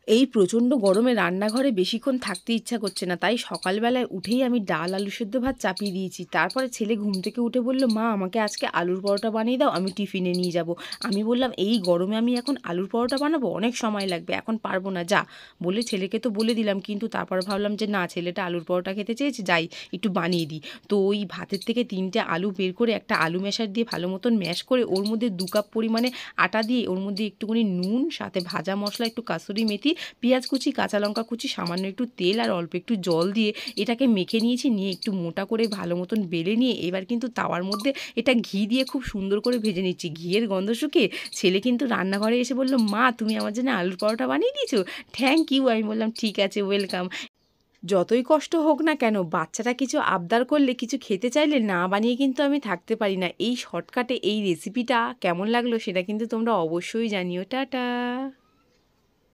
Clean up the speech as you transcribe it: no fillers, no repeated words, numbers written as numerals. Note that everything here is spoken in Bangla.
এই প্রচণ্ড গরমে রান্নাঘরে বেশিক্ষণ থাকতে ইচ্ছা করছে না, তাই সকালবেলায় উঠেই আমি ডাল আলু সেদ্ধ ভাত চাপিয়ে দিয়েছি। তারপরে ছেলে ঘুম থেকে উঠে বলল, মা আমাকে আজকে আলুর পরোটা বানিয়ে দাও, আমি টিফিনে নিয়ে যাব। আমি বললাম, এই গরমে আমি এখন আলুর পরোটা বানাবো? অনেক সময় লাগবে, এখন পারবো না, যা। বলে ছেলেকে তো বলে দিলাম, কিন্তু তারপর ভাবলাম যে না, ছেলেটা আলুর পরোটা খেতে চেয়েছে, যাই একটু বানিয়ে দিই। তো ওই ভাতের থেকে 3টে আলু বের করে একটা আলু ম্যাশার দিয়ে ভালো মতন ম্যাশ করে ওর মধ্যে 2 কাপ পরিমাণে আটা দিয়ে ওর মধ্যে একটুখানি নুন, সাথে ভাজা মশলা, একটু কাসুরি মেথি, পেঁয়াজ কুচি, কাঁচা লঙ্কা কুচি, সামান্য একটু তেল আর অল্প একটু জল দিয়ে এটাকে মেখে নিয়েছি। নিয়ে একটু মোটা করে ভালো মতন বেলে নিয়ে এবার কিন্তু তাওয়ার মধ্যে এটা ঘি দিয়ে খুব সুন্দর করে ভেজে নিচ্ছি। ঘিয়ের গন্ধ শুকে ছেলে কিন্তু রান্নাঘরে এসে বলল, মা তুমি আমার জন্য আলুর পরোটা বানিয়ে দিয়েছো, থ্যাংক ইউ। আমি বললাম, ঠিক আছে, ওয়েলকাম। যতই কষ্ট হোক না কেন, বাচ্চারা কিছু আবদার করলে, কিছু খেতে চাইলে না বানিয়ে কিন্তু আমি থাকতে পারি না। এই শর্টকাটে এই রেসিপিটা কেমন লাগলো সেটা কিন্তু তোমরা অবশ্যই জানিও। টাটা।